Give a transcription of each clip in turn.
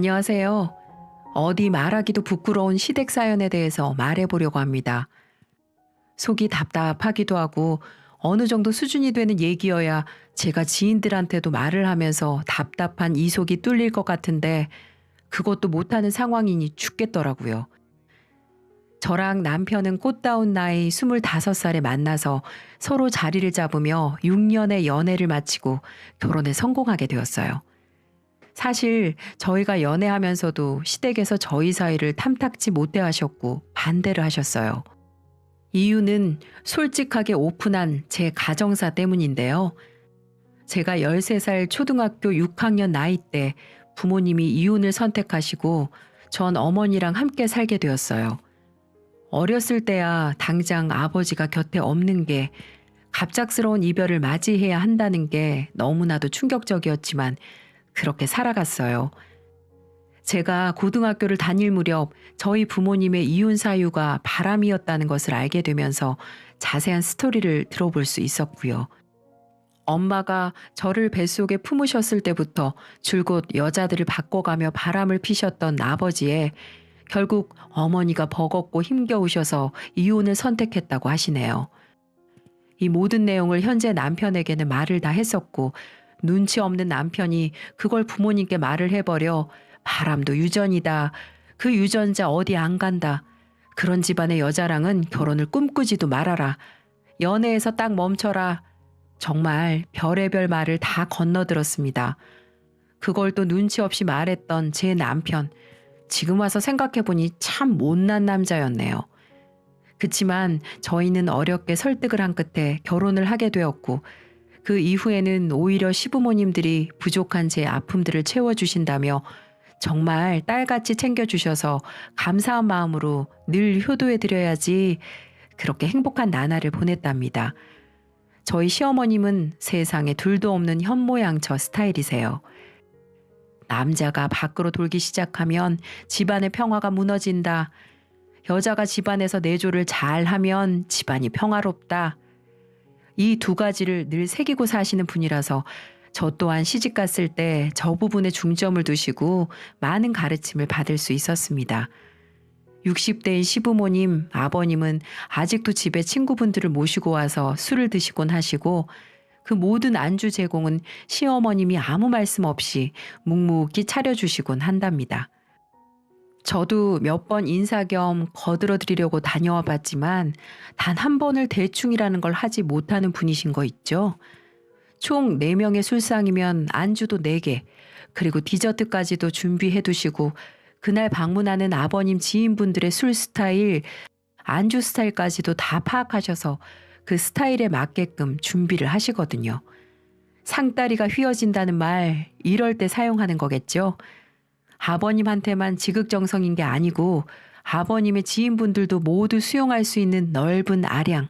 안녕하세요. 어디 말하기도 부끄러운 시댁 사연에 대해서 말해보려고 합니다. 속이 답답하기도 하고 어느 정도 수준이 되는 얘기여야 제가 지인들한테도 말을 하면서 답답한 이 속이 뚫릴 것 같은데 그것도 못하는 상황이니 죽겠더라고요. 저랑 남편은 꽃다운 나이 25살에 만나서 서로 자리를 잡으며 6년의 연애를 마치고 결혼에 성공하게 되었어요. 사실 저희가 연애하면서도 시댁에서 저희 사이를 탐탁지 못해 하셨고 반대를 하셨어요. 이유는 솔직하게 오픈한 제 가정사 때문인데요. 제가 13살 초등학교 6학년 나이 때 부모님이 이혼을 선택하시고 전 어머니랑 함께 살게 되었어요. 어렸을 때야 당장 아버지가 곁에 없는 게 갑작스러운 이별을 맞이해야 한다는 게 너무나도 충격적이었지만 그렇게 살아갔어요. 제가 고등학교를 다닐 무렵 저희 부모님의 이혼 사유가 바람이었다는 것을 알게 되면서 자세한 스토리를 들어볼 수 있었고요. 엄마가 저를 뱃속에 품으셨을 때부터 줄곧 여자들을 바꿔가며 바람을 피셨던 아버지에 결국 어머니가 버겁고 힘겨우셔서 이혼을 선택했다고 하시네요. 이 모든 내용을 현재 남편에게는 말을 다 했었고 눈치 없는 남편이 그걸 부모님께 말을 해버려 바람도 유전이다. 그 유전자 어디 안 간다. 그런 집안의 여자랑은 결혼을 꿈꾸지도 말아라. 연애에서 딱 멈춰라. 정말 별의별 말을 다 건너들었습니다. 그걸 또 눈치 없이 말했던 제 남편. 지금 와서 생각해보니 참 못난 남자였네요. 그치만 저희는 어렵게 설득을 한 끝에 결혼을 하게 되었고 그 이후에는 오히려 시부모님들이 부족한 제 아픔들을 채워주신다며 정말 딸같이 챙겨주셔서 감사한 마음으로 늘 효도해드려야지 그렇게 행복한 나날을 보냈답니다. 저희 시어머님은 세상에 둘도 없는 현모양처 스타일이세요. 남자가 밖으로 돌기 시작하면 집안의 평화가 무너진다. 여자가 집안에서 내조를 잘하면 집안이 평화롭다. 이 두 가지를 늘 새기고 사시는 분이라서 저 또한 시집 갔을 때 저 부분에 중점을 두시고 많은 가르침을 받을 수 있었습니다. 60대인 시부모님, 아버님은 아직도 집에 친구분들을 모시고 와서 술을 드시곤 하시고 그 모든 안주 제공은 시어머님이 아무 말씀 없이 묵묵히 차려주시곤 한답니다. 저도 몇 번 인사 겸 거들어 드리려고 다녀와 봤지만 단 한 번을 대충이라는 걸 하지 못하는 분이신 거 있죠? 총 4명의 술상이면 안주도 4개, 그리고 디저트까지도 준비해 두시고 그날 방문하는 아버님 지인분들의 술 스타일, 안주 스타일까지도 다 파악하셔서 그 스타일에 맞게끔 준비를 하시거든요. 상다리가 휘어진다는 말, 이럴 때 사용하는 거겠죠? 아버님한테만 지극정성인 게 아니고 아버님의 지인분들도 모두 수용할 수 있는 넓은 아량,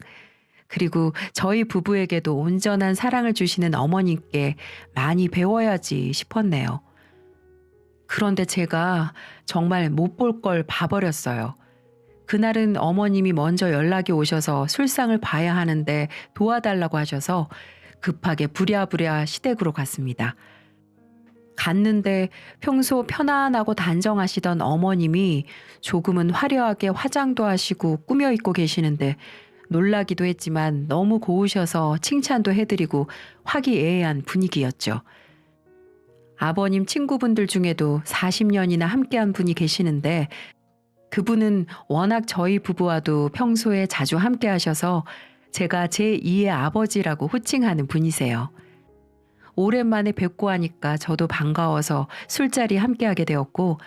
그리고 저희 부부에게도 온전한 사랑을 주시는 어머님께 많이 배워야지 싶었네요. 그런데 제가 정말 못 볼 걸 봐버렸어요. 그날은 어머님이 먼저 연락이 오셔서 술상을 봐야 하는데 도와달라고 하셔서 급하게 부랴부랴 시댁으로 갔습니다. 갔는데 평소 편안하고 단정하시던 어머님이 조금은 화려하게 화장도 하시고 꾸며 입고 계시는데 놀라기도 했지만 너무 고우셔서 칭찬도 해드리고 화기애애한 분위기였죠. 아버님 친구분들 중에도 40년이나 함께한 분이 계시는데 그분은 워낙 저희 부부와도 평소에 자주 함께 하셔서 제가 제2의 아버지라고 호칭하는 분이세요. 오랜만에 뵙고 하니까 저도 반가워서 술자리 함께하게 되었고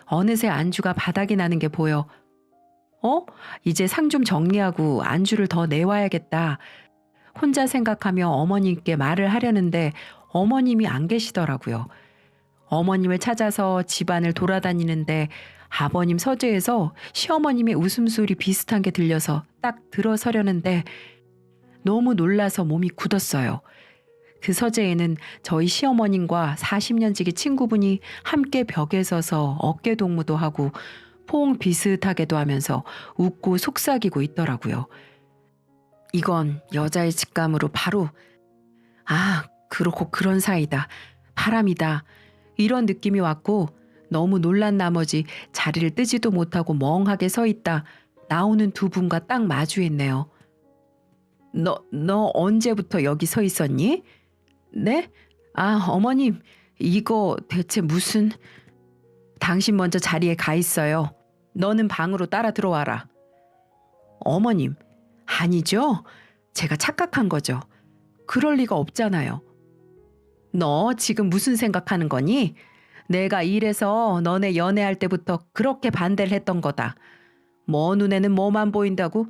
어느새 안주가 바닥이 나는 게 보여 이제 상 좀 정리하고 안주를 더 내와야겠다. 혼자 생각하며 어머님께 말을 하려는데 어머님이 안 계시더라고요. 어머님을 찾아서 집안을 돌아다니는데 아버님 서재에서 시어머님의 웃음소리 비슷한 게 들려서 딱 들어서려는데 너무 놀라서 몸이 굳었어요. 그 서재에는 저희 시어머님과 40년 지기 친구분이 함께 벽에 서서 어깨 동무도 하고 포옹 비슷하게도 하면서 웃고 속삭이고 있더라고요. 이건 여자의 직감으로 바로 그렇고 그런 사이다. 바람이다. 이런 느낌이 왔고 너무 놀란 나머지 자리를 뜨지도 못하고 멍하게 서 있다 나오는 두 분과 딱 마주했네요. 너 언제부터 여기 서 있었니? 네? 아, 어머님, 이거 대체 무슨... 당신 먼저 자리에 가 있어요. 너는 방으로 따라 들어와라. 어머님, 아니죠? 제가 착각한 거죠. 그럴 리가 없잖아요. 너 지금 무슨 생각하는 거니? 내가 이래서 너네 연애할 때부터 그렇게 반대를 했던 거다. 뭐 눈에는 뭐만 보인다고?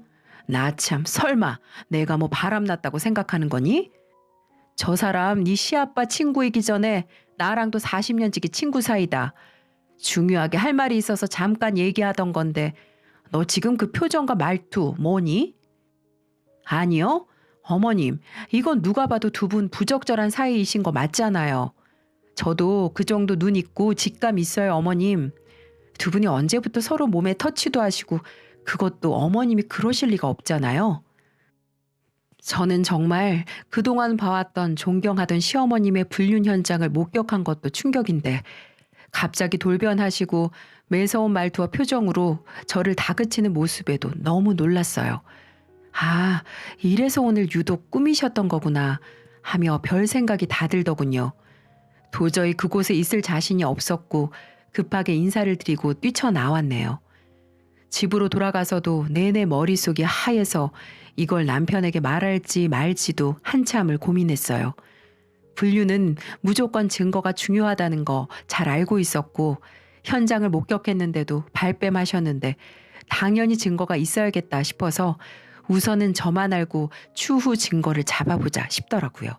나 참 설마 내가 뭐 바람났다고 생각하는 거니? 저 사람 네 시아빠 친구이기 전에 나랑도 40년 지기 친구 사이다. 중요하게 할 말이 있어서 잠깐 얘기하던 건데 너 지금 그 표정과 말투 뭐니? 아니요. 어머님, 이건 누가 봐도 두 분 부적절한 사이이신 거 맞잖아요. 저도 그 정도 눈 있고 직감 있어요, 어머님. 두 분이 언제부터 서로 몸에 터치도 하시고 그것도 어머님이 그러실 리가 없잖아요. 저는 정말 그동안 봐왔던 존경하던 시어머님의 불륜 현장을 목격한 것도 충격인데 갑자기 돌변하시고 매서운 말투와 표정으로 저를 다그치는 모습에도 너무 놀랐어요. 아, 이래서 오늘 유독 꾸미셨던 거구나 하며 별 생각이 다 들더군요. 도저히 그곳에 있을 자신이 없었고 급하게 인사를 드리고 뛰쳐나왔네요. 집으로 돌아가서도 내내 머릿속이 하얘서 이걸 남편에게 말할지 말지도 한참을 고민했어요. 불륜은 무조건 증거가 중요하다는 거 잘 알고 있었고 현장을 목격했는데도 발뺌하셨는데 당연히 증거가 있어야겠다 싶어서 우선은 저만 알고 추후 증거를 잡아보자 싶더라고요.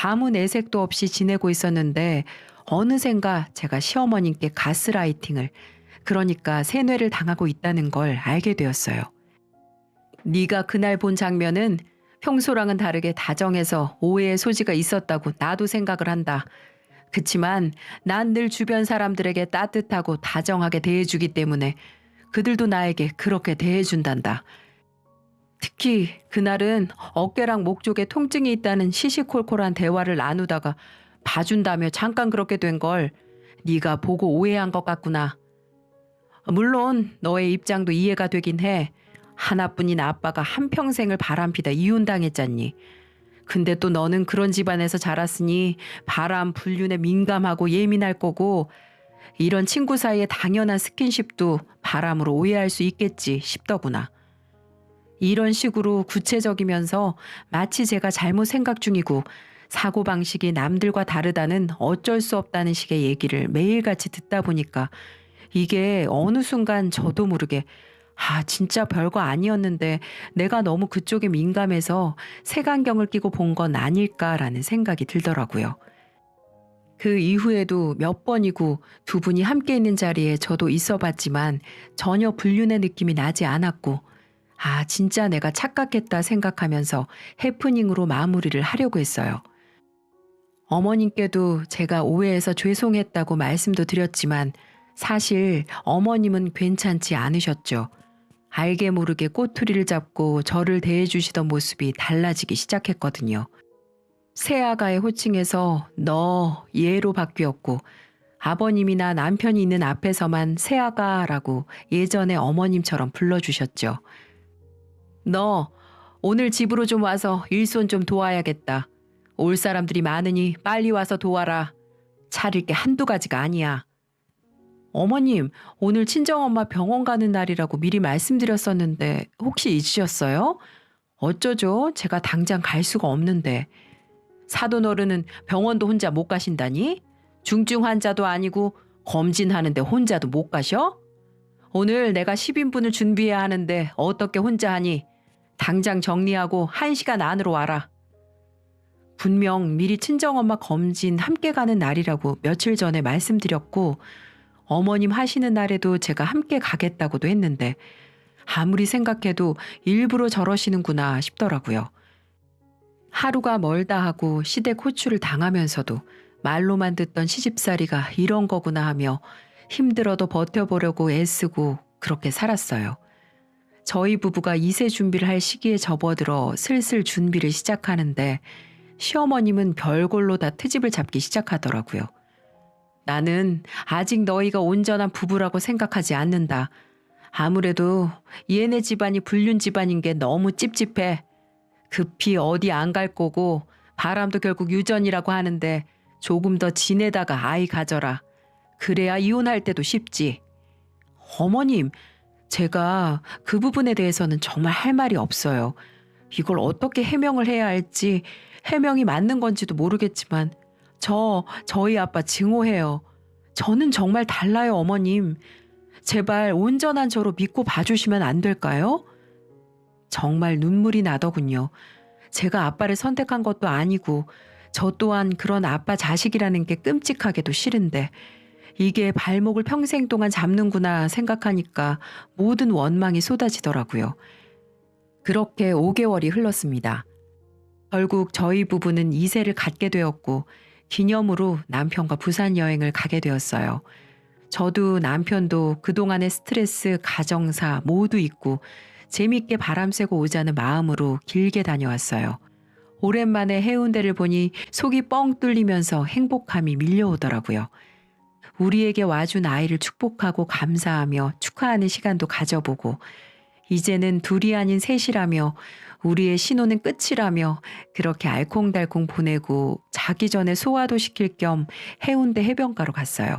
아무 내색도 없이 지내고 있었는데 어느샌가 제가 시어머님께 가스라이팅을, 그러니까 세뇌를 당하고 있다는 걸 알게 되었어요. 네가 그날 본 장면은 평소랑은 다르게 다정해서 오해의 소지가 있었다고 나도 생각을 한다. 그치만 난 늘 주변 사람들에게 따뜻하고 다정하게 대해주기 때문에 그들도 나에게 그렇게 대해준단다. 특히 그날은 어깨랑 목 쪽에 통증이 있다는 시시콜콜한 대화를 나누다가 봐준다며 잠깐 그렇게 된 걸 네가 보고 오해한 것 같구나. 물론 너의 입장도 이해가 되긴 해. 하나뿐인 아빠가 한평생을 바람피다 이혼당했잖니. 근데 또 너는 그런 집안에서 자랐으니 바람, 불륜에 민감하고 예민할 거고 이런 친구 사이의 당연한 스킨십도 바람으로 오해할 수 있겠지 싶더구나. 이런 식으로 구체적이면서 마치 제가 잘못 생각 중이고 사고방식이 남들과 다르다는 어쩔 수 없다는 식의 얘기를 매일같이 듣다 보니까 이게 어느 순간 저도 모르게 진짜 별거 아니었는데 내가 너무 그쪽에 민감해서 색안경을 끼고 본 건 아닐까라는 생각이 들더라고요. 그 이후에도 몇 번이고 두 분이 함께 있는 자리에 저도 있어 봤지만 전혀 불륜의 느낌이 나지 않았고 진짜 내가 착각했다 생각하면서 해프닝으로 마무리를 하려고 했어요. 어머님께도 제가 오해해서 죄송했다고 말씀도 드렸지만 사실 어머님은 괜찮지 않으셨죠. 알게 모르게 꼬투리를 잡고 저를 대해주시던 모습이 달라지기 시작했거든요. 새아가의 호칭에서 너, 얘로 바뀌었고 아버님이나 남편이 있는 앞에서만 새아가라고 예전에 어머님처럼 불러주셨죠. 너, 오늘 집으로 좀 와서 일손 좀 도와야겠다. 올 사람들이 많으니 빨리 와서 도와라. 차릴 게 한두 가지가 아니야. 어머님, 오늘 친정엄마 병원 가는 날이라고 미리 말씀드렸었는데 혹시 잊으셨어요? 어쩌죠? 제가 당장 갈 수가 없는데. 사돈어른은 병원도 혼자 못 가신다니? 중증 환자도 아니고 검진하는데 혼자도 못 가셔? 오늘 내가 10인분을 준비해야 하는데 어떻게 혼자 하니? 당장 정리하고 1시간 안으로 와라. 분명 미리 친정엄마 검진 함께 가는 날이라고 며칠 전에 말씀드렸고 어머님 하시는 날에도 제가 함께 가겠다고도 했는데 아무리 생각해도 일부러 저러시는구나 싶더라고요. 하루가 멀다 하고 시댁 호출을 당하면서도 말로만 듣던 시집살이가 이런 거구나 하며 힘들어도 버텨보려고 애쓰고 그렇게 살았어요. 저희 부부가 2세 준비를 할 시기에 접어들어 슬슬 준비를 시작하는데 시어머님은 별골로 다 트집을 잡기 시작하더라고요. 나는 아직 너희가 온전한 부부라고 생각하지 않는다. 아무래도 얘네 집안이 불륜 집안인 게 너무 찝찝해. 급히 어디 안 갈 거고 바람도 결국 유전이라고 하는데 조금 더 지내다가 아이 가져라. 그래야 이혼할 때도 쉽지. 어머님, 제가 그 부분에 대해서는 정말 할 말이 없어요. 이걸 어떻게 해명을 해야 할지, 해명이 맞는 건지도 모르겠지만 저희 아빠 증오해요. 저는 정말 달라요, 어머님. 제발 온전한 저로 믿고 봐주시면 안 될까요? 정말 눈물이 나더군요. 제가 아빠를 선택한 것도 아니고 저 또한 그런 아빠 자식이라는 게 끔찍하게도 싫은데 이게 발목을 평생 동안 잡는구나 생각하니까 모든 원망이 쏟아지더라고요. 그렇게 5개월이 흘렀습니다. 결국 저희 부부는 2세를 갖게 되었고 기념으로 남편과 부산 여행을 가게 되었어요. 저도 남편도 그동안의 스트레스, 가정사 모두 잊고 재밌게 바람 쐬고 오자는 마음으로 길게 다녀왔어요. 오랜만에 해운대를 보니 속이 뻥 뚫리면서 행복함이 밀려오더라고요. 우리에게 와준 아이를 축복하고 감사하며 축하하는 시간도 가져보고 이제는 둘이 아닌 셋이라며 우리의 신혼은 끝이라며 그렇게 알콩달콩 보내고 자기 전에 소화도 시킬 겸 해운대 해변가로 갔어요.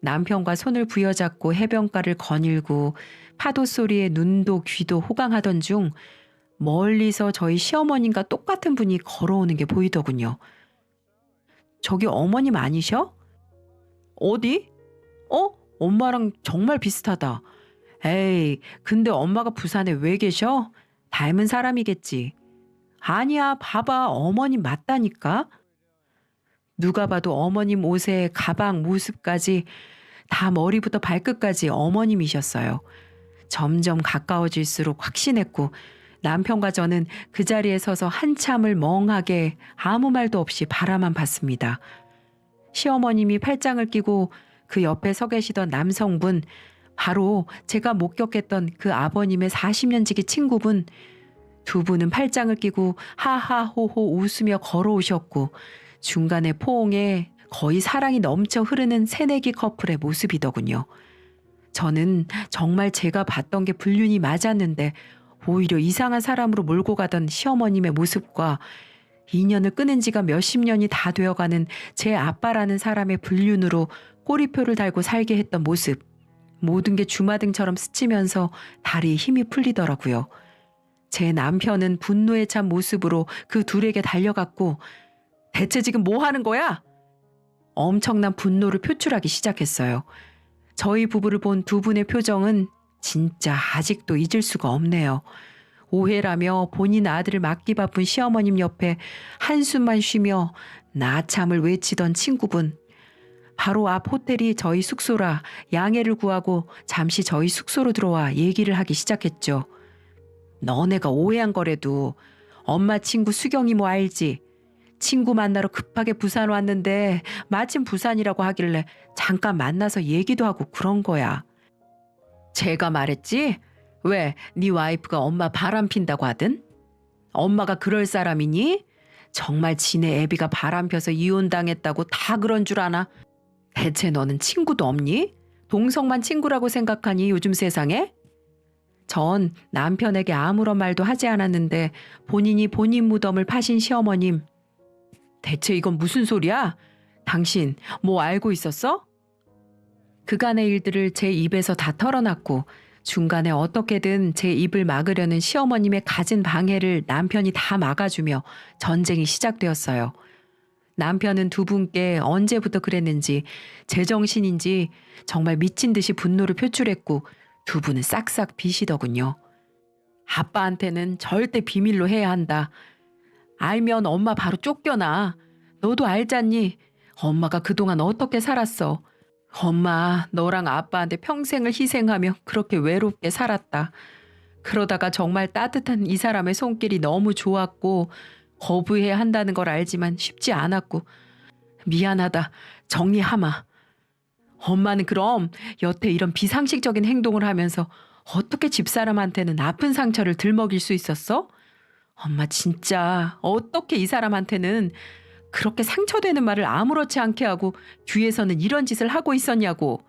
남편과 손을 부여잡고 해변가를 거닐고 파도 소리에 눈도 귀도 호강하던 중 멀리서 저희 시어머님과 똑같은 분이 걸어오는 게 보이더군요. 저기 어머님 아니셔? 어디? 엄마랑 정말 비슷하다. 에이, 근데 엄마가 부산에 왜 계셔? 닮은 사람이겠지. 아니야, 봐봐. 어머님 맞다니까. 누가 봐도 어머님 옷에 가방, 모습까지 다 머리부터 발끝까지 어머님이셨어요. 점점 가까워질수록 확신했고 남편과 저는 그 자리에 서서 한참을 멍하게 아무 말도 없이 바라만 봤습니다. 시어머님이 팔짱을 끼고 그 옆에 서 계시던 남성분, 바로 제가 목격했던 그 아버님의 40년 지기 친구분, 두 분은 팔짱을 끼고 하하호호 웃으며 걸어오셨고 중간에 포옹에 거의 사랑이 넘쳐 흐르는 새내기 커플의 모습이더군요. 저는 정말 제가 봤던 게 불륜이 맞았는데 오히려 이상한 사람으로 몰고 가던 시어머님의 모습과 인연을 끊은 지가 몇십 년이 다 되어가는 제 아빠라는 사람의 불륜으로 꼬리표를 달고 살게 했던 모습, 모든 게 주마등처럼 스치면서 다리에 힘이 풀리더라고요. 제 남편은 분노에 찬 모습으로 그 둘에게 달려갔고 대체 지금 뭐 하는 거야? 엄청난 분노를 표출하기 시작했어요. 저희 부부를 본 두 분의 표정은 진짜 아직도 잊을 수가 없네요. 오해라며 본인 아들을 맡기 바쁜 시어머님 옆에 한숨만 쉬며 나참을 외치던 친구분. 바로 앞 호텔이 저희 숙소라 양해를 구하고 잠시 저희 숙소로 들어와 얘기를 하기 시작했죠. 너네가 오해한 거래도 엄마 친구 수경이 뭐 알지? 친구 만나러 급하게 부산 왔는데 마침 부산이라고 하길래 잠깐 만나서 얘기도 하고 그런 거야. 제가 말했지? 왜 네 와이프가 엄마 바람 핀다고 하든? 엄마가 그럴 사람이니? 정말 지네 애비가 바람 펴서 이혼당했다고 다 그런 줄 아나? 대체 너는 친구도 없니? 동성만 친구라고 생각하니 요즘 세상에? 전 남편에게 아무런 말도 하지 않았는데 본인이 본인 무덤을 파신 시어머님. 대체 이건 무슨 소리야? 당신 뭐 알고 있었어? 그간의 일들을 제 입에서 다 털어놨고 중간에 어떻게든 제 입을 막으려는 시어머님의 갖은 방해를 남편이 다 막아주며 전쟁이 시작되었어요. 남편은 두 분께 언제부터 그랬는지 제정신인지 정말 미친 듯이 분노를 표출했고 두 분은 싹싹 비시더군요. 아빠한테는 절대 비밀로 해야 한다. 알면 엄마 바로 쫓겨나. 너도 알잖니? 엄마가 그동안 어떻게 살았어. 엄마 너랑 아빠한테 평생을 희생하며 그렇게 외롭게 살았다. 그러다가 정말 따뜻한 이 사람의 손길이 너무 좋았고 거부해야 한다는 걸 알지만 쉽지 않았고 미안하다. 정리하마. 엄마는 그럼 여태 이런 비상식적인 행동을 하면서 어떻게 집사람한테는 아픈 상처를 들먹일 수 있었어? 엄마 진짜 어떻게 이 사람한테는 그렇게 상처되는 말을 아무렇지 않게 하고 뒤에서는 이런 짓을 하고 있었냐고.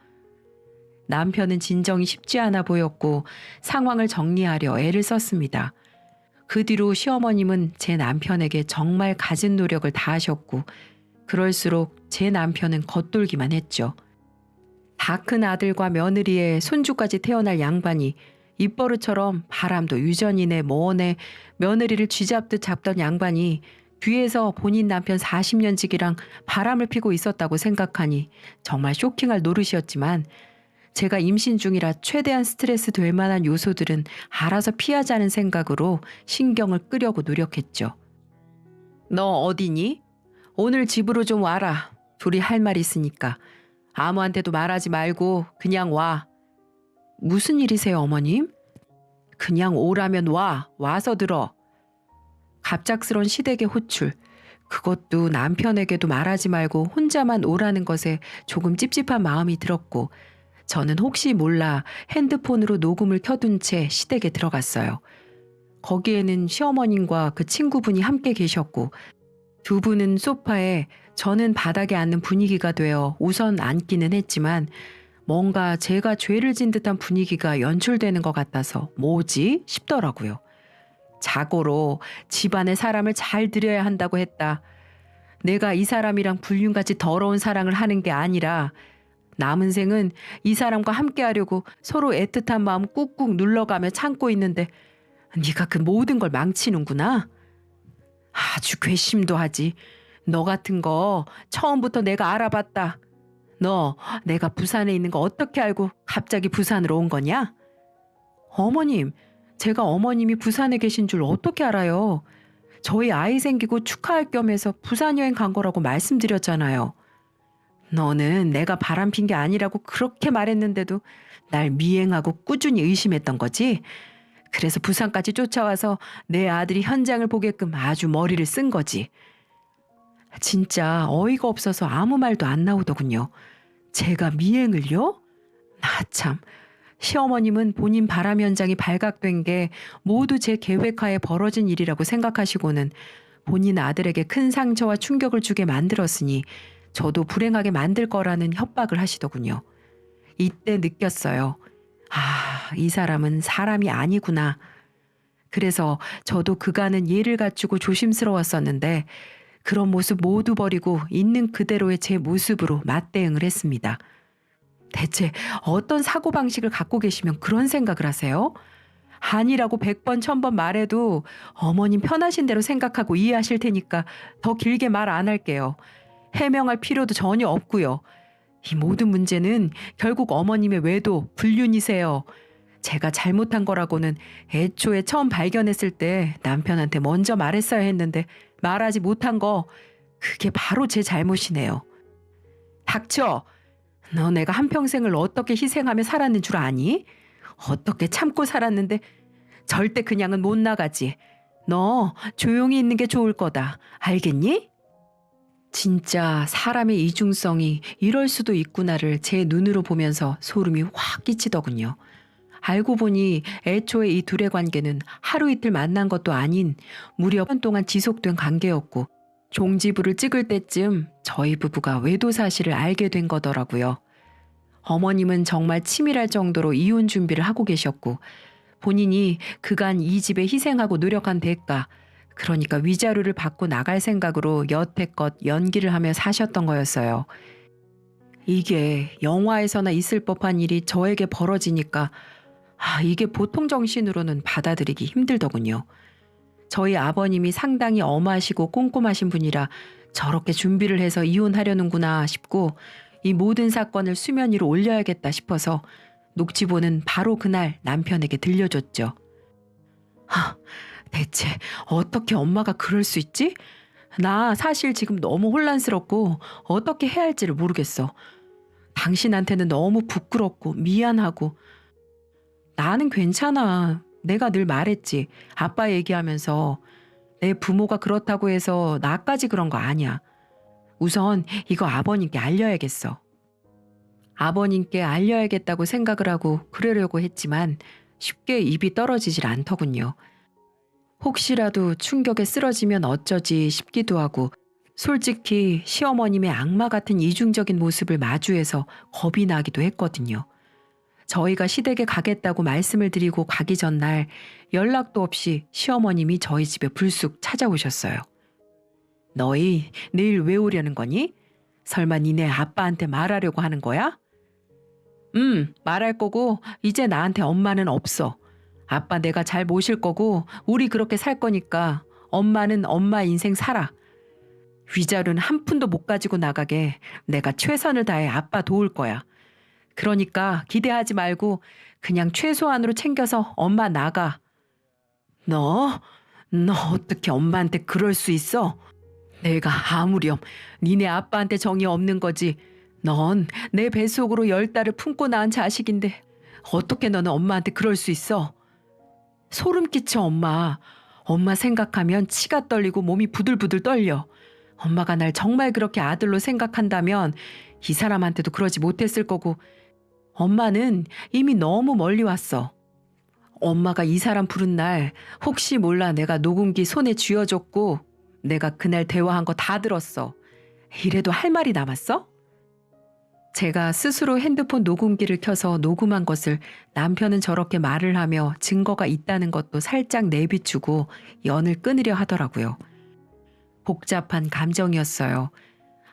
남편은 진정이 쉽지 않아 보였고 상황을 정리하려 애를 썼습니다. 그 뒤로 시어머님은 제 남편에게 정말 갖은 노력을 다하셨고 그럴수록 제 남편은 겉돌기만 했죠. 다 큰 아들과 며느리에 손주까지 태어날 양반이 입버릇처럼 바람도 유전이네 뭐네 며느리를 쥐잡듯 잡던 양반이 뒤에서 본인 남편 40년 지기랑 바람을 피고 있었다고 생각하니 정말 쇼킹할 노릇이었지만 제가 임신 중이라 최대한 스트레스 될 만한 요소들은 알아서 피하자는 생각으로 신경을 끄려고 노력했죠. 너 어디니? 오늘 집으로 좀 와라. 둘이 할 말 있으니까. 아무한테도 말하지 말고 그냥 와. 무슨 일이세요, 어머님? 그냥 오라면 와. 와서 들어. 갑작스런 시댁의 호출. 그것도 남편에게도 말하지 말고 혼자만 오라는 것에 조금 찝찝한 마음이 들었고 저는 혹시 몰라 핸드폰으로 녹음을 켜둔 채 시댁에 들어갔어요. 거기에는 시어머님과 그 친구분이 함께 계셨고 두 분은 소파에 저는 바닥에 앉는 분위기가 되어 우선 앉기는 했지만 뭔가 제가 죄를 진 듯한 분위기가 연출되는 것 같아서 뭐지? 싶더라고요. 자고로 집안의 사람을 잘 들여야 한다고 했다. 내가 이 사람이랑 불륜같이 더러운 사랑을 하는 게 아니라 남은 생은 이 사람과 함께 하려고 서로 애틋한 마음 꾹꾹 눌러가며 참고 있는데 네가 그 모든 걸 망치는구나. 아주 괘씸도 하지. 너 같은 거 처음부터 내가 알아봤다. 너 내가 부산에 있는 거 어떻게 알고 갑자기 부산으로 온 거냐? 어머님, 제가 어머님이 부산에 계신 줄 어떻게 알아요? 저희 아이 생기고 축하할 겸해서 부산 여행 간 거라고 말씀드렸잖아요. 너는 내가 바람핀 게 아니라고 그렇게 말했는데도 날 미행하고 꾸준히 의심했던 거지? 그래서 부산까지 쫓아와서 내 아들이 현장을 보게끔 아주 머리를 쓴 거지. 진짜 어이가 없어서 아무 말도 안 나오더군요. 제가 미행을요? 나 참. 시어머님은 본인 바람 현장이 발각된 게 모두 제 계획하에 벌어진 일이라고 생각하시고는 본인 아들에게 큰 상처와 충격을 주게 만들었으니 저도 불행하게 만들 거라는 협박을 하시더군요. 이때 느꼈어요. 아, 이 사람은 사람이 아니구나. 그래서 저도 그간은 예를 갖추고 조심스러웠었는데 그런 모습 모두 버리고 있는 그대로의 제 모습으로 맞대응을 했습니다. 대체 어떤 사고방식을 갖고 계시면 그런 생각을 하세요? 아니라고 100번 1000번 말해도 어머님 편하신 대로 생각하고 이해하실 테니까 더 길게 말 안 할게요. 해명할 필요도 전혀 없고요. 이 모든 문제는 결국 어머님의 외도, 불륜이세요. 제가 잘못한 거라고는 애초에 처음 발견했을 때 남편한테 먼저 말했어야 했는데 말하지 못한 거 그게 바로 제 잘못이네요. 닥쳐! 너 내가 한평생을 어떻게 희생하며 살았는 줄 아니? 어떻게 참고 살았는데 절대 그냥은 못 나가지. 너 조용히 있는 게 좋을 거다. 알겠니? 진짜 사람의 이중성이 이럴 수도 있구나를 제 눈으로 보면서 소름이 확 끼치더군요. 알고 보니 애초에 이 둘의 관계는 하루 이틀 만난 것도 아닌 무려 1년 동안 지속된 관계였고 종지부를 찍을 때쯤 저희 부부가 외도 사실을 알게 된 거더라고요. 어머님은 정말 치밀할 정도로 이혼 준비를 하고 계셨고 본인이 그간 이 집에 희생하고 노력한 대가 그러니까 위자료를 받고 나갈 생각으로 여태껏 연기를 하며 사셨던 거였어요. 이게 영화에서나 있을 법한 일이 저에게 벌어지니까 이게 보통 정신으로는 받아들이기 힘들더군요. 저희 아버님이 상당히 엄하시고 꼼꼼하신 분이라 저렇게 준비를 해서 이혼하려는구나 싶고 이 모든 사건을 수면 위로 올려야겠다 싶어서 녹취본은 바로 그날 남편에게 들려줬죠. 대체 어떻게 엄마가 그럴 수 있지? 나 사실 지금 너무 혼란스럽고 어떻게 해야 할지를 모르겠어. 당신한테는 너무 부끄럽고 미안하고 나는 괜찮아. 내가 늘 말했지. 아빠 얘기하면서 내 부모가 그렇다고 해서 나까지 그런 거 아니야. 우선 이거 아버님께 알려야겠어. 아버님께 알려야겠다고 생각을 하고 그러려고 했지만 쉽게 입이 떨어지질 않더군요. 혹시라도 충격에 쓰러지면 어쩌지 싶기도 하고 솔직히 시어머님의 악마 같은 이중적인 모습을 마주해서 겁이 나기도 했거든요. 저희가 시댁에 가겠다고 말씀을 드리고 가기 전날 연락도 없이 시어머님이 저희 집에 불쑥 찾아오셨어요. 너희 내일 왜 오려는 거니? 설마 니네 아빠한테 말하려고 하는 거야? 말할 거고 이제 나한테 엄마는 없어. 아빠 내가 잘 모실 거고 우리 그렇게 살 거니까 엄마는 엄마 인생 살아. 위자료는 한 푼도 못 가지고 나가게 내가 최선을 다해 아빠 도울 거야. 그러니까 기대하지 말고 그냥 최소한으로 챙겨서 엄마 나가. 너 어떻게 엄마한테 그럴 수 있어? 내가 아무렴 니네 아빠한테 정이 없는 거지. 넌 내 뱃속으로 10달을 품고 낳은 자식인데 어떻게 너는 엄마한테 그럴 수 있어? 소름 끼쳐 엄마. 엄마 생각하면 치가 떨리고 몸이 부들부들 떨려. 엄마가 날 정말 그렇게 아들로 생각한다면 이 사람한테도 그러지 못했을 거고 엄마는 이미 너무 멀리 왔어. 엄마가 이 사람 부른 날 혹시 몰라 내가 녹음기 손에 쥐어줬고 내가 그날 대화한 거 다 들었어. 이래도 할 말이 남았어? 제가 스스로 핸드폰 녹음기를 켜서 녹음한 것을 남편은 저렇게 말을 하며 증거가 있다는 것도 살짝 내비추고 연을 끊으려 하더라고요. 복잡한 감정이었어요.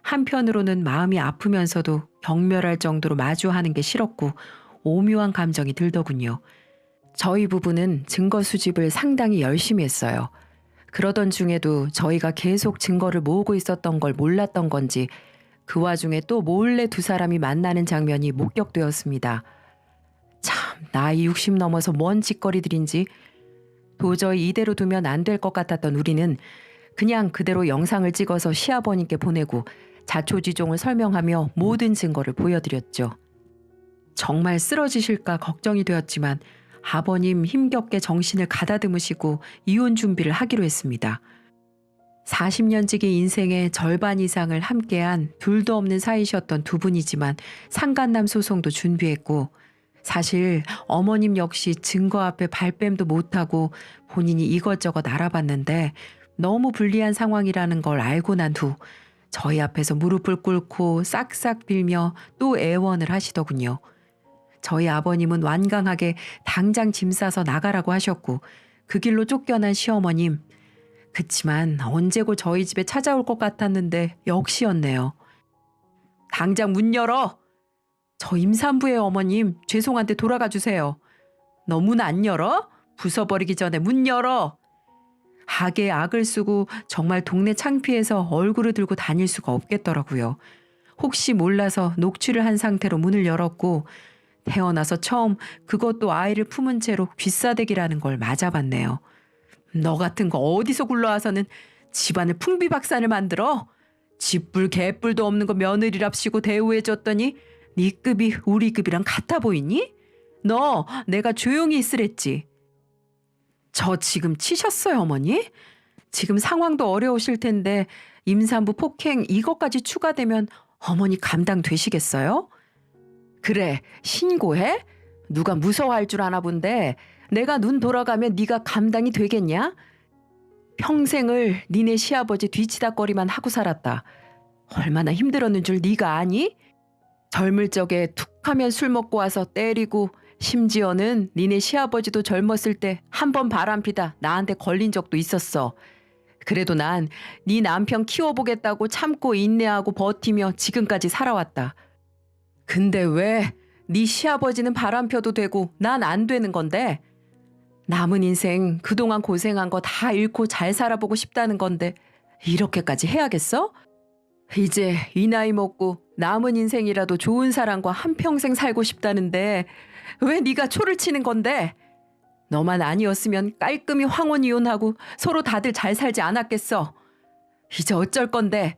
한편으로는 마음이 아프면서도 경멸할 정도로 마주하는 게 싫었고 오묘한 감정이 들더군요. 저희 부부는 증거 수집을 상당히 열심히 했어요. 그러던 중에도 저희가 계속 증거를 모으고 있었던 걸 몰랐던 건지 그 와중에 또 몰래 두 사람이 만나는 장면이 목격되었습니다. 참, 나이 60 넘어서 뭔 짓거리들인지 도저히 이대로 두면 안 될 것 같았던 우리는 그냥 그대로 영상을 찍어서 시아버님께 보내고 자초지종을 설명하며 모든 증거를 보여드렸죠. 정말 쓰러지실까 걱정이 되었지만 아버님 힘겹게 정신을 가다듬으시고 이혼 준비를 하기로 했습니다. 40년지기 인생의 절반 이상을 함께한 둘도 없는 사이셨던 두 분이지만 상간남 소송도 준비했고 사실 어머님 역시 증거 앞에 발뺌도 못하고 본인이 이것저것 알아봤는데 너무 불리한 상황이라는 걸 알고 난 후 저희 앞에서 무릎을 꿇고 싹싹 빌며 또 애원을 하시더군요. 저희 아버님은 완강하게 당장 짐 싸서 나가라고 하셨고 그 길로 쫓겨난 시어머님. 그치만 언제고 저희 집에 찾아올 것 같았는데 역시였네요. 당장 문 열어! 저 임산부의 어머님 죄송한데 돌아가 주세요. 너 문 안 열어? 부숴버리기 전에 문 열어! 악에 악을 쓰고 정말 동네 창피해서 얼굴을 들고 다닐 수가 없겠더라고요. 혹시 몰라서 녹취를 한 상태로 문을 열었고 태어나서 처음 그것도 아이를 품은 채로 귀싸대기라는 걸 맞아봤네요. 너 같은 거 어디서 굴러와서는 집안을 풍비박산을 만들어? 집불 개뿔도 없는 거 며느리랍시고 대우해줬더니 네 급이 우리 급이랑 같아 보이니? 너 내가 조용히 있으랬지. 저 지금 치셨어요 어머니? 지금 상황도 어려우실 텐데 임산부 폭행 이것까지 추가되면 어머니 감당되시겠어요? 그래 신고해? 누가 무서워할 줄 아나 본데 내가 눈 돌아가면 네가 감당이 되겠냐? 평생을 니네 시아버지 뒤치다거리만 하고 살았다. 얼마나 힘들었는 줄 네가 아니? 젊을 적에 툭 하면 술 먹고 와서 때리고 심지어는 니네 시아버지도 젊었을 때 한 번 바람피다 나한테 걸린 적도 있었어. 그래도 난 네 남편 키워보겠다고 참고 인내하고 버티며 지금까지 살아왔다. 근데 왜 네 시아버지는 바람펴도 되고 난 안 되는 건데? 남은 인생 그동안 고생한 거 다 잃고 잘 살아보고 싶다는 건데 이렇게까지 해야겠어? 이제 이 나이 먹고 남은 인생이라도 좋은 사람과 한평생 살고 싶다는데 왜 네가 초를 치는 건데? 너만 아니었으면 깔끔히 황혼 이혼하고 서로 다들 잘 살지 않았겠어. 이제 어쩔 건데?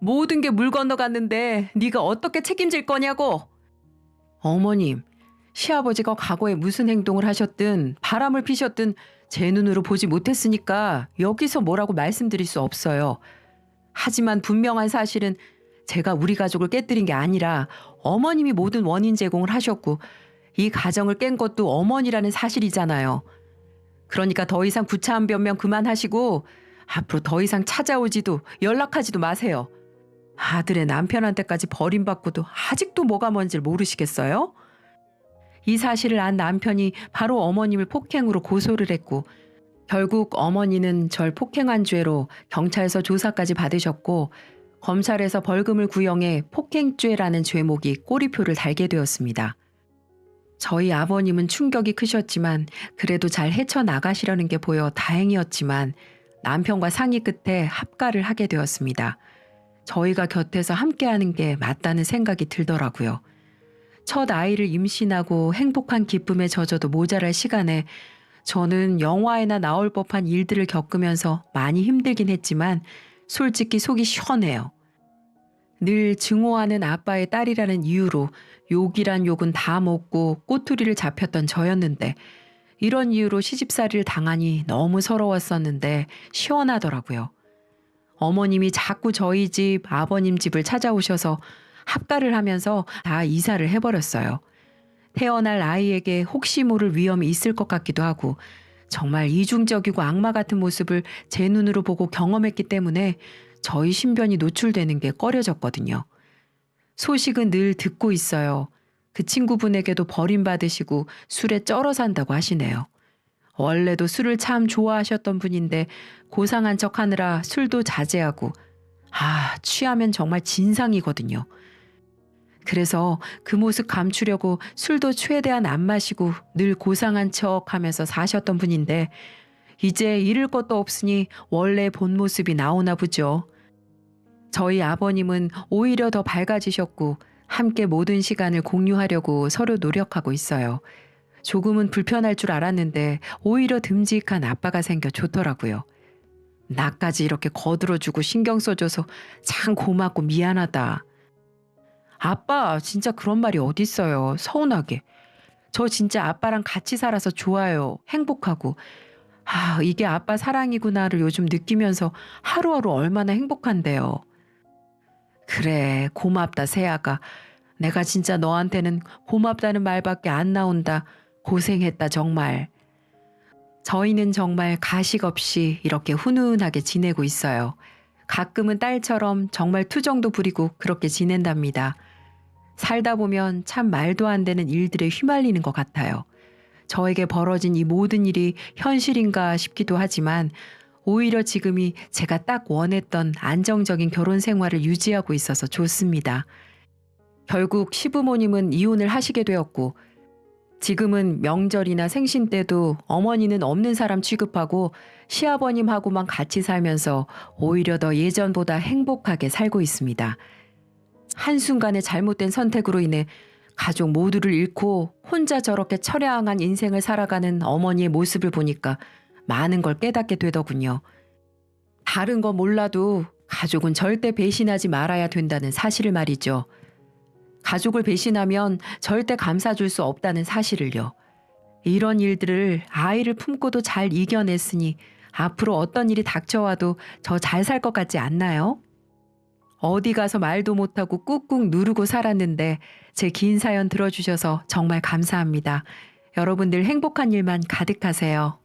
모든 게 물 건너갔는데 네가 어떻게 책임질 거냐고. 어머님, 시아버지가 과거에 무슨 행동을 하셨든 바람을 피셨든 제 눈으로 보지 못했으니까 여기서 뭐라고 말씀드릴 수 없어요. 하지만 분명한 사실은 제가 우리 가족을 깨뜨린 게 아니라 어머님이 모든 원인 제공을 하셨고 이 가정을 깬 것도 어머니라는 사실이잖아요. 그러니까 더 이상 구차한 변명 그만하시고 앞으로 더 이상 찾아오지도 연락하지도 마세요. 아들의 남편한테까지 버림받고도 아직도 뭐가 뭔지 모르시겠어요? 이 사실을 안 남편이 바로 어머님을 폭행으로 고소를 했고 결국 어머니는 절 폭행한 죄로 경찰서 조사까지 받으셨고 검찰에서 벌금을 구형해 폭행죄라는 죄목이 꼬리표를 달게 되었습니다. 저희 아버님은 충격이 크셨지만 그래도 잘 헤쳐나가시려는 게 보여 다행이었지만 남편과 상의 끝에 합가를 하게 되었습니다. 저희가 곁에서 함께하는 게 맞다는 생각이 들더라고요. 첫 아이를 임신하고 행복한 기쁨에 젖어도 모자랄 시간에 저는 영화에나 나올 법한 일들을 겪으면서 많이 힘들긴 했지만 솔직히 속이 시원해요. 늘 증오하는 아빠의 딸이라는 이유로 욕이란 욕은 다 먹고 꼬투리를 잡혔던 저였는데 이런 이유로 시집살이를 당하니 너무 서러웠었는데 시원하더라고요. 어머님이 자꾸 저희 집, 아버님 집을 찾아오셔서 합가를 하면서 다 이사를 해버렸어요. 태어날 아이에게 혹시 모를 위험이 있을 것 같기도 하고 정말 이중적이고 악마 같은 모습을 제 눈으로 보고 경험했기 때문에 저희 신변이 노출되는 게 꺼려졌거든요. 소식은 늘 듣고 있어요. 그 친구분에게도 버림받으시고 술에 쩔어 산다고 하시네요. 원래도 술을 참 좋아하셨던 분인데 고상한 척 하느라 술도 자제하고 취하면 정말 진상이거든요. 그래서 그 모습 감추려고 술도 최대한 안 마시고 늘 고상한 척 하면서 사셨던 분인데 이제 잃을 것도 없으니 원래 본 모습이 나오나 보죠. 저희 아버님은 오히려 더 밝아지셨고 함께 모든 시간을 공유하려고 서로 노력하고 있어요. 조금은 불편할 줄 알았는데 오히려 듬직한 아빠가 생겨 좋더라고요. 나까지 이렇게 거들어주고 신경 써줘서 참 고맙고 미안하다. 아빠 진짜 그런 말이 어딨어요. 서운하게. 저 진짜 아빠랑 같이 살아서 좋아요. 행복하고. 이게 아빠 사랑이구나를 요즘 느끼면서 하루하루 얼마나 행복한데요. 그래 고맙다 세아가. 내가 진짜 너한테는 고맙다는 말밖에 안 나온다. 고생했다 정말. 저희는 정말 가식 없이 이렇게 훈훈하게 지내고 있어요. 가끔은 딸처럼 정말 투정도 부리고 그렇게 지낸답니다. 살다 보면 참 말도 안 되는 일들에 휘말리는 것 같아요. 저에게 벌어진 이 모든 일이 현실인가 싶기도 하지만 오히려 지금이 제가 딱 원했던 안정적인 결혼 생활을 유지하고 있어서 좋습니다. 결국 시부모님은 이혼을 하시게 되었고 지금은 명절이나 생신 때도 어머니는 없는 사람 취급하고 시아버님하고만 같이 살면서 오히려 더 예전보다 행복하게 살고 있습니다. 한순간의 잘못된 선택으로 인해 가족 모두를 잃고 혼자 저렇게 처량한 인생을 살아가는 어머니의 모습을 보니까 많은 걸 깨닫게 되더군요. 다른 거 몰라도 가족은 절대 배신하지 말아야 된다는 사실을 말이죠. 가족을 배신하면 절대 감싸줄 수 없다는 사실을요. 이런 일들을 아이를 품고도 잘 이겨냈으니 앞으로 어떤 일이 닥쳐와도 저 잘 살 것 같지 않나요? 어디 가서 말도 못하고 꾹꾹 누르고 살았는데 제 긴 사연 들어주셔서 정말 감사합니다. 여러분들 행복한 일만 가득하세요.